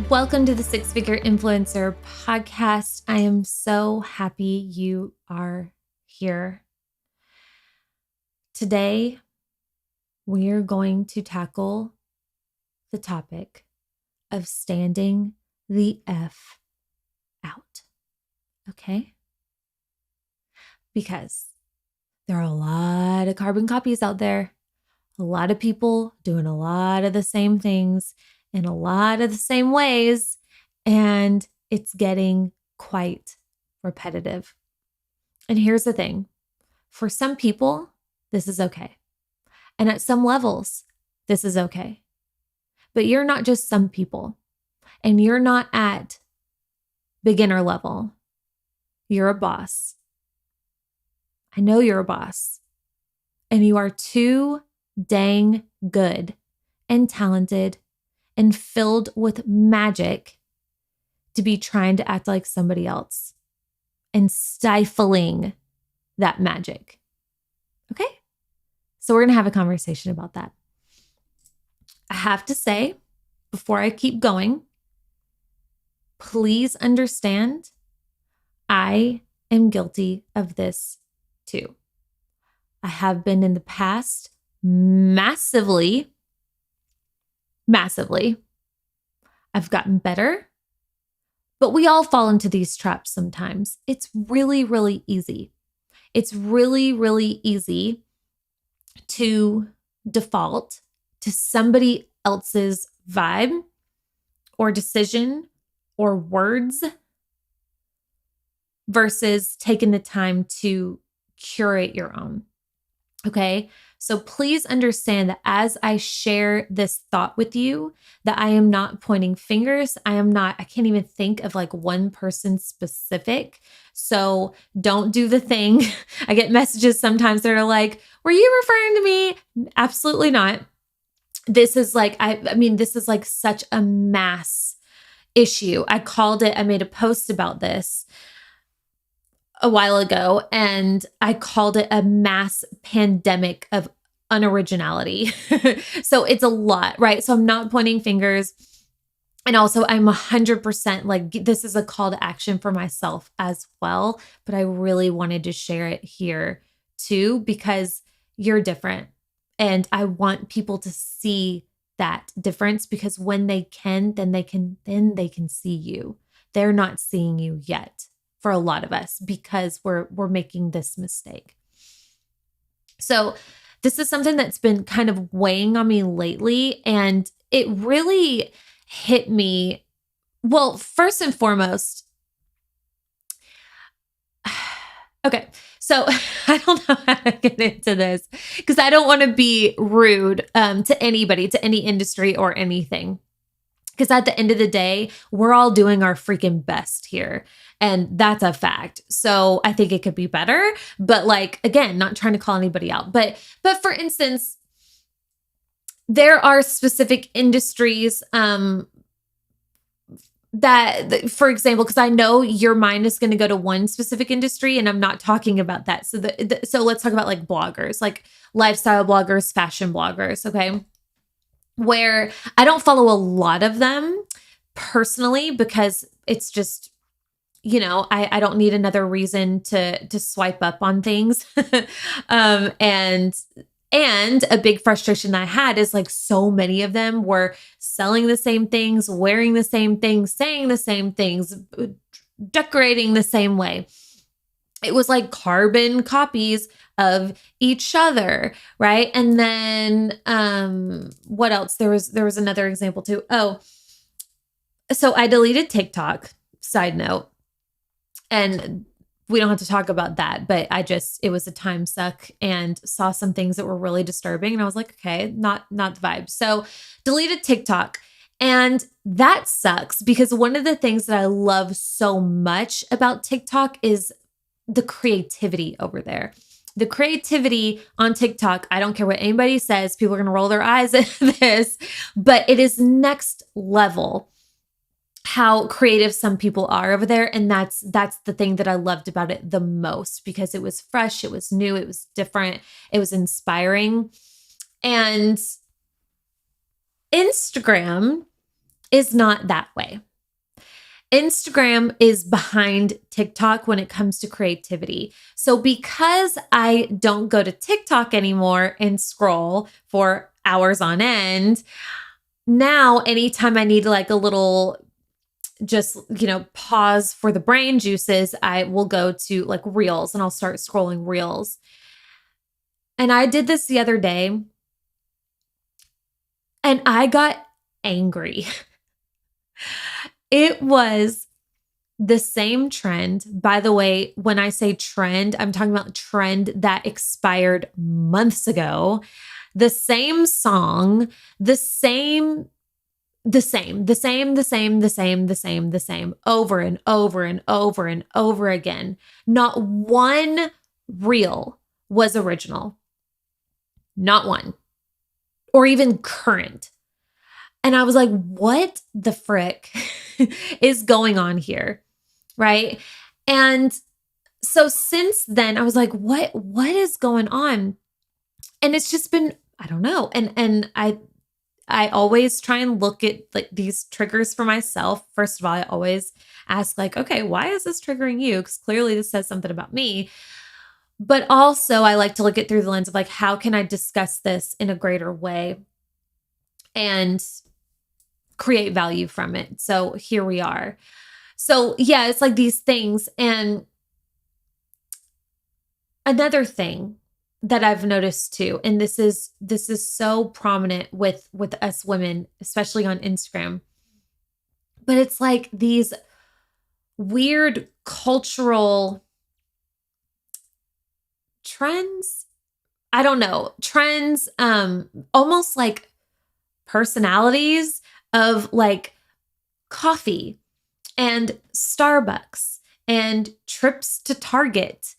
Welcome to the Six Figure Influencer Podcast. I am so happy you are here. Today, we are going to tackle the topic of standing the F out. Okay? Because there are a lot of carbon copies out there, a lot of people doing a lot of the same things in a lot of the same ways, and it's getting quite repetitive. And here's the thing. For some people, this is okay. And at some levels, this is okay. But you're not just some people, and you're not at beginner level. You're a boss. I know you're a boss. And you are too dang good and talented and filled with magic to be trying to act like somebody else and stifling that magic. Okay? So we're going to have a conversation about that. I have to say, before I keep going, please understand I am guilty of this too. I have been in the past massively. I've gotten better, but we all fall into these traps sometimes. It's really, really easy. It's really, really easy to default to somebody else's vibe or decision or words versus taking the time to curate your own. Okay? So please understand that as I share this thought with you, that I am not pointing fingers. I can't even think of like one person specific. So don't do the thing. I get messages sometimes that are like, were you referring to me? Absolutely not. This is like, this is like such a mass issue. I made a post about this a while ago, and I called it a mass pandemic of unoriginality. So it's a lot, right? So I'm not pointing fingers. And also I'm 100% like, this is a call to action for myself as well. But I really wanted to share it here too, because you're different. And I want people to see that difference, because when they can, then they can see you. They're not seeing you yet. For a lot of us, because we're making this mistake. So this is something that's been kind of weighing on me lately, and it really hit me. Well, first and foremost, okay, so I don't know how to get into this because I don't want to be rude to anybody, to any industry or anything. Because at the end of the day, we're all doing our freaking best here. And that's a fact. So I think it could be better. But like, again, not trying to call anybody out. But for instance, there are specific industries that, for example, because I know your mind is going to go to one specific industry, and I'm not talking about that. So let's talk about like bloggers, like lifestyle bloggers, fashion bloggers, okay? Where I don't follow a lot of them personally, because it's just, I don't need another reason to swipe up on things. And a big frustration I had is like so many of them were selling the same things, wearing the same things, saying the same things, decorating the same way. It was like carbon copies of each other, right? And then what else? There was another example too. Oh, so I deleted TikTok, side note. And we don't have to talk about that, but it was a time suck and saw some things that were really disturbing. And I was like, okay, not the vibe. So deleted TikTok. And that sucks, because one of the things that I love so much about TikTok is the creativity over there. The creativity on TikTok, I don't care what anybody says, people are going to roll their eyes at this, but it is next level how creative some people are over there. And that's the thing that I loved about it the most, because it was fresh, it was new, it was different, it was inspiring. And Instagram is not that way. Instagram is behind TikTok when it comes to creativity. So because I don't go to TikTok anymore and scroll for hours on end, now anytime I need like a little just, pause for the brain juices, I will go to like Reels and I'll start scrolling Reels. And I did this the other day and I got angry. It was the same trend. By the way, when I say trend, I'm talking about trend that expired months ago. The same song, the same, over and over and over and over again. Not one reel was original. Not one. Or even current. And I was like, what the frick is going on here? Right? And so since then, I was like, what is going on? And it's just been, I don't know. And I always try and look at like these triggers for myself. First of all, I always ask like, okay, why is this triggering you? Because clearly this says something about me. But also I like to look at through the lens of like, how can I discuss this in a greater way and create value from it? So here we are. So yeah, it's like these things. And another thing that I've noticed too, and this is so prominent with us women, especially on Instagram, but it's like these weird cultural trends. I don't know, trends, almost like personalities of like coffee and Starbucks and trips to Target.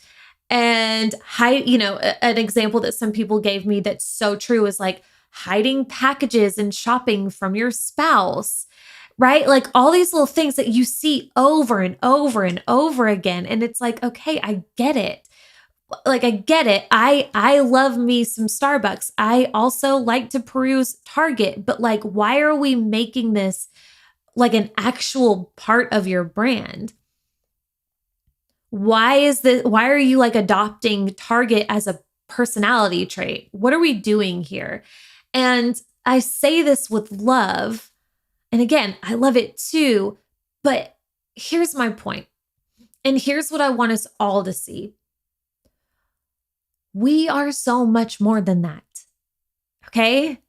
And an example that some people gave me that's so true is like hiding packages and shopping from your spouse, right? Like all these little things that you see over and over and over again. And it's like, okay, I get it. Like, I get it. I love me some Starbucks. I also like to peruse Target, but like, why are we making this like an actual part of your brand? Why are you like adopting Target as a personality trait? What are we doing here? And I say this with love. And again, I love it too. But here's my point. And here's what I want us all to see. We are so much more than that. Okay?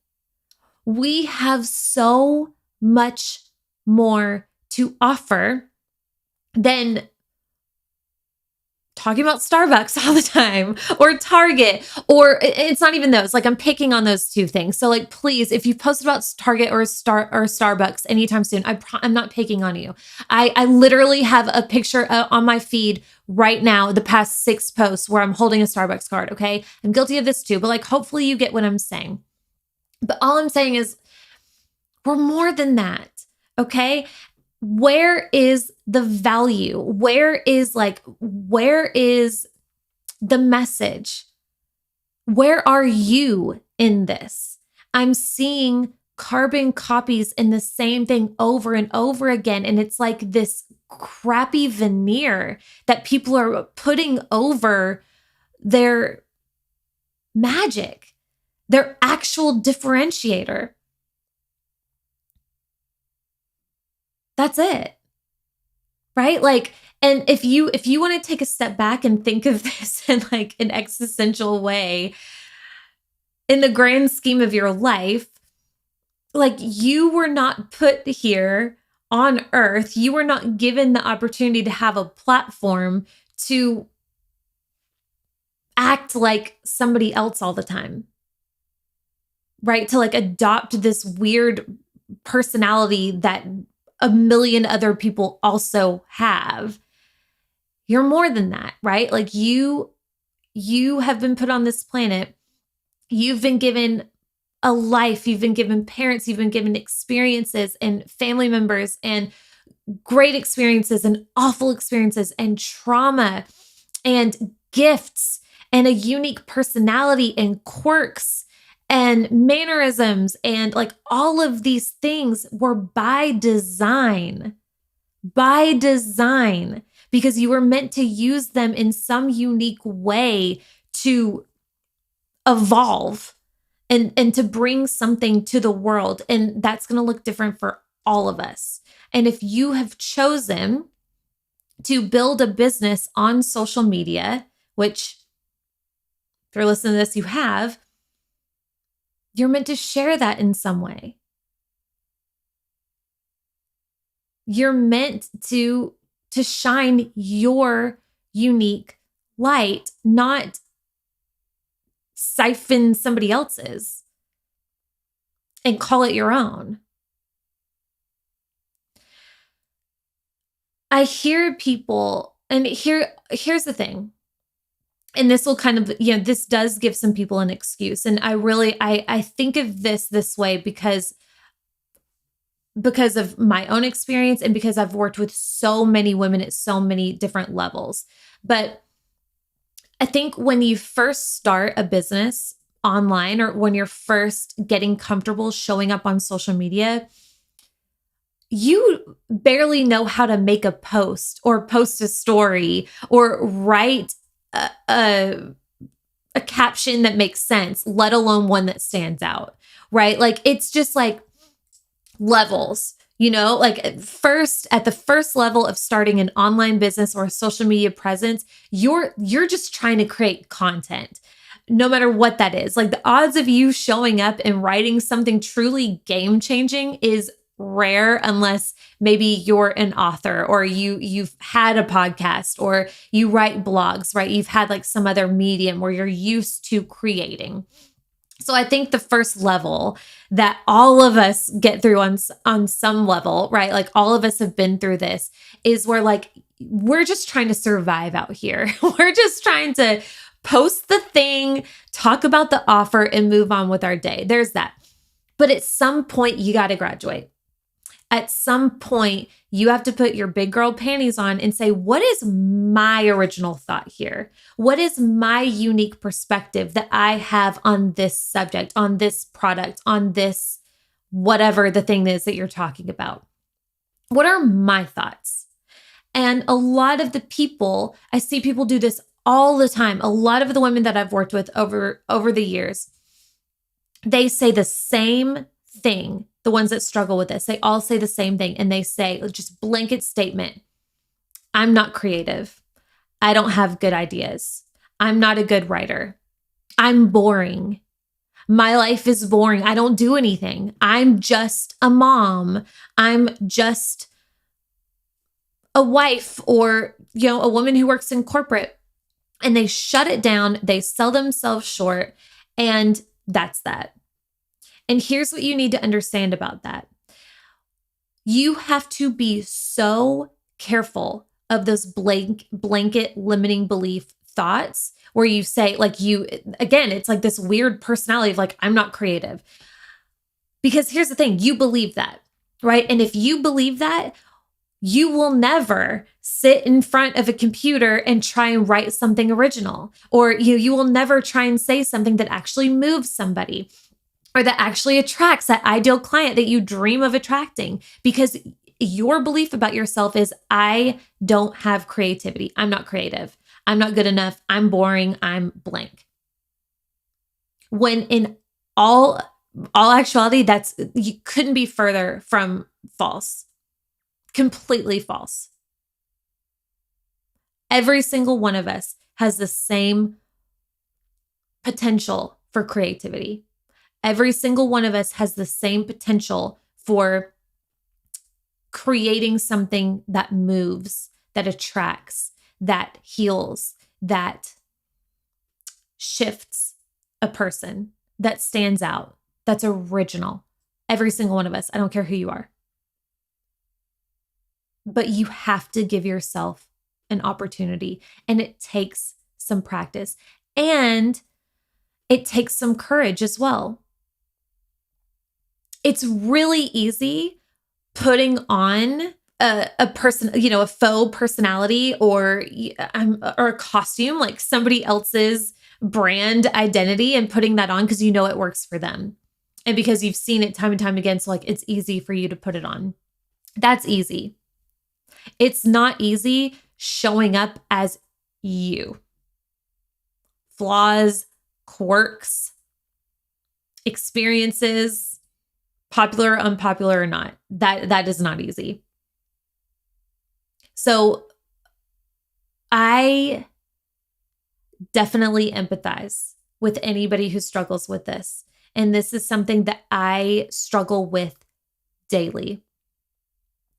We have so much more to offer than talking about Starbucks all the time or Target, or it's not even those. Like I'm picking on those two things. So like, please, if you've posted about Target or Starbucks anytime soon, I'm not picking on you. I literally have a picture on my feed right now, the past 6 posts where I'm holding a Starbucks card. Okay. I'm guilty of this too, but like, hopefully you get what I'm saying. But all I'm saying is we're more than that. Okay. Where is the value? Where is the message? Where are you in this? I'm seeing carbon copies in the same thing over and over again. And it's like this crappy veneer that people are putting over their magic, their actual differentiator. That's it. Right? Like, and if you want to take a step back and think of this in like an existential way, in the grand scheme of your life, like you were not put here on earth. You were not given the opportunity to have a platform to act like somebody else all the time. Right? To like adopt this weird personality that a million other people also have. You're more than that, right? Like you have been put on this planet. You've been given a life. You've been given parents. You've been given experiences and family members and great experiences and awful experiences and trauma and gifts and a unique personality and quirks and mannerisms and like all of these things were by design, because you were meant to use them in some unique way to evolve and to bring something to the world. And that's going to look different for all of us. And if you have chosen to build a business on social media, which if you're listening to this, you have, you're meant to share that in some way. You're meant to shine your unique light, not siphon somebody else's and call it your own. I hear people, and here's the thing. And this will kind of, this does give some people an excuse. And I think of this way because of my own experience and because I've worked with so many women at so many different levels. But I think when you first start a business online, or when you're first getting comfortable showing up on social media, you barely know how to make a post or post a story or write a caption that makes sense, let alone one that stands out, right? Like it's just like levels, like at the first level of starting an online business or a social media presence, you're just trying to create content, no matter what that is. Like the odds of you showing up and writing something truly game-changing is rare, unless maybe you're an author or you've had a podcast or you write blogs, right? You've had like some other medium where you're used to creating. So I think the first level that all of us get through on some level, right? Like all of us have been through this, is where like we're just trying to survive out here. We're just trying to post the thing, talk about the offer, and move on with our day. There's that. But at some point, you got to graduate. At some point, you have to put your big girl panties on and say, what is my original thought here? What is my unique perspective that I have on this subject, on this product, on this, whatever the thing is that you're talking about? What are my thoughts? And a lot of the people, I see people do this all the time. A lot of the women that I've worked with over the years, they say the same thing. The ones that struggle with this, they all say the same thing. And they say, just blanket statement, I'm not creative. I don't have good ideas. I'm not a good writer. I'm boring. My life is boring. I don't do anything. I'm just a mom. I'm just a wife, or, a woman who works in corporate. And they shut it down. They sell themselves short. And that's that. And here's what you need to understand about that. You have to be so careful of those blanket limiting belief thoughts where you say, again, it's like this weird personality of like, I'm not creative. Because here's the thing, you believe that, right? And if you believe that, you will never sit in front of a computer and try and write something original, or you will never try and say something that actually moves somebody, or that actually attracts that ideal client that you dream of attracting, because your belief about yourself is, I don't have creativity. I'm not creative. I'm not good enough. I'm boring. I'm blank. When in all actuality, you couldn't be further from false. Completely false. Every single one of us has the same potential for creativity. Every single one of us has the same potential for creating something that moves, that attracts, that heals, that shifts a person, that stands out, that's original. Every single one of us. I don't care who you are. But you have to give yourself an opportunity, and it takes some practice, and it takes some courage as well. It's really easy putting on a person, a faux personality or a costume, like somebody else's brand identity and putting that on because you know it works for them. And because you've seen it time and time again, so like it's easy for you to put it on. That's easy. It's not easy showing up as you. Flaws, quirks, experiences, popular, unpopular or not. That is not easy. So I definitely empathize with anybody who struggles with this. And this is something that I struggle with daily.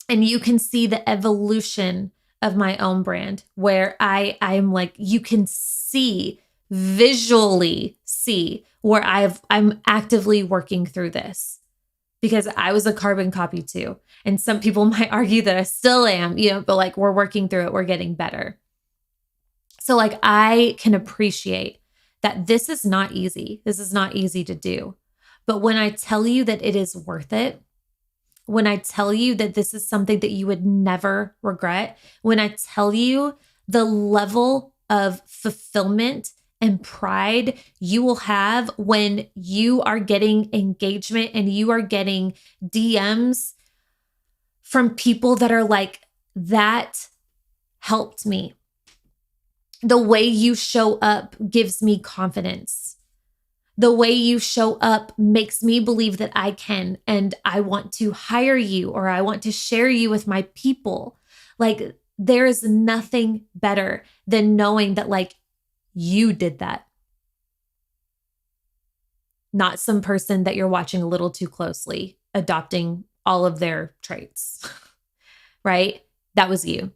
And you can see the evolution of my own brand where I'm like, you can visually see where I'm actively working through this because I was a carbon copy too. And some people might argue that I still am, but like we're working through it. We're getting better. So like I can appreciate that this is not easy. This is not easy to do. But when I tell you that it is worth it, when I tell you that this is something that you would never regret, when I tell you the level of fulfillment and pride you will have when you are getting engagement and you are getting DMs from people that are like, that helped me. The way you show up gives me confidence. The way you show up makes me believe that I can, and I want to hire you or I want to share you with my people. Like there is nothing better than knowing that like you did that. Not some person that you're watching a little too closely, adopting all of their traits, right? That was you.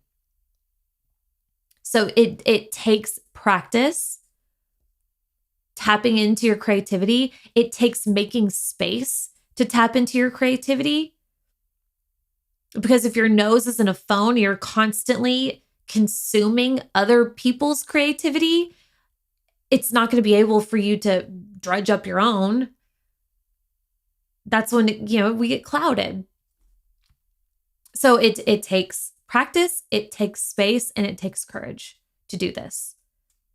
So it takes practice. Tapping into your creativity, it takes making space to tap into your creativity. Because if your nose is in a phone, you're constantly consuming other people's creativity. It's not going to be able for you to dredge up your own. That's when, we get clouded. So it takes practice, it takes space, and it takes courage to do this.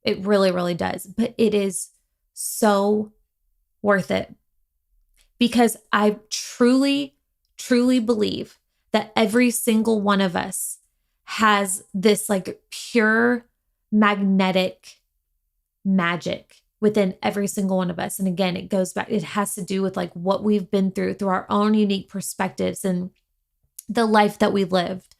It really, really does. But it is so worth it because I truly, truly believe that every single one of us has this like pure magnetic magic within every single one of us. And again, it goes back, it has to do with like what we've been through our own unique perspectives and the life that we lived.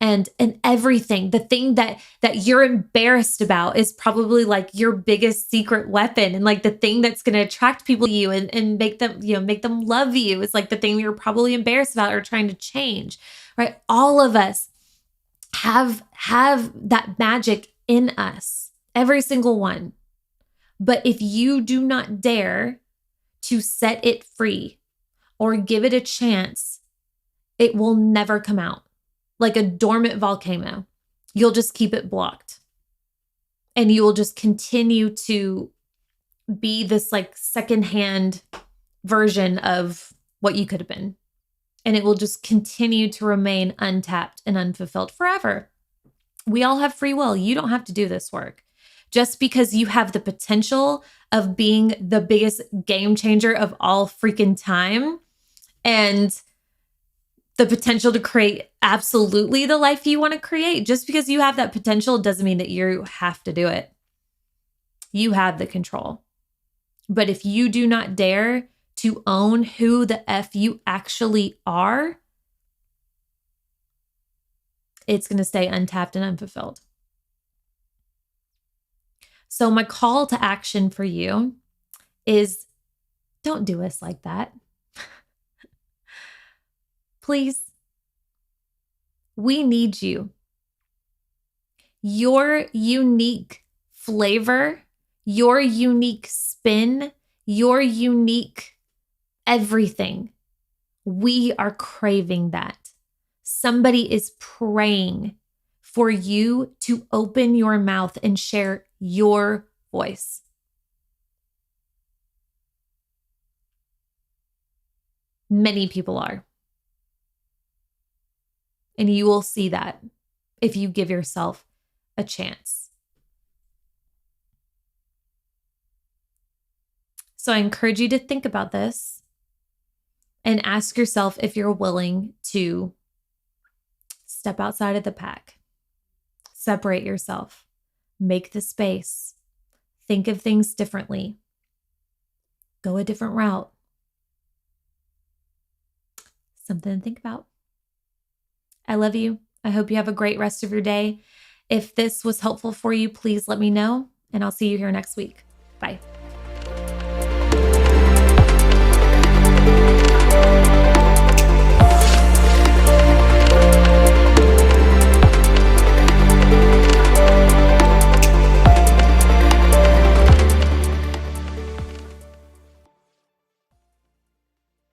And everything, the thing that you're embarrassed about is probably like your biggest secret weapon. And like the thing that's going to attract people to you and make them love you is like the thing you're probably embarrassed about or trying to change, right? All of us have that magic in us, every single one. But if you do not dare to set it free or give it a chance, it will never come out. Like a dormant volcano. You'll just keep it blocked. And you will just continue to be this like secondhand version of what you could have been. And it will just continue to remain untapped and unfulfilled forever. We all have free will. You don't have to do this work. Just because you have the potential of being the biggest game changer of all freaking time and the potential to create absolutely the life you want to create. Just because you have that potential doesn't mean that you have to do it. You have the control. But if you do not dare to own who the F you actually are, it's going to stay untapped and unfulfilled. So my call to action for you is don't do us like that. Please. We need you. Your unique flavor, your unique spin, your unique everything. We are craving that. Somebody is praying for you to open your mouth and share your voice. Many people are. And you will see that if you give yourself a chance. So I encourage you to think about this and ask yourself if you're willing to step outside of the pack, separate yourself, make the space, think of things differently, go a different route. Something to think about. I love you. I hope you have a great rest of your day. If this was helpful for you, please let me know, and I'll see you here next week. Bye.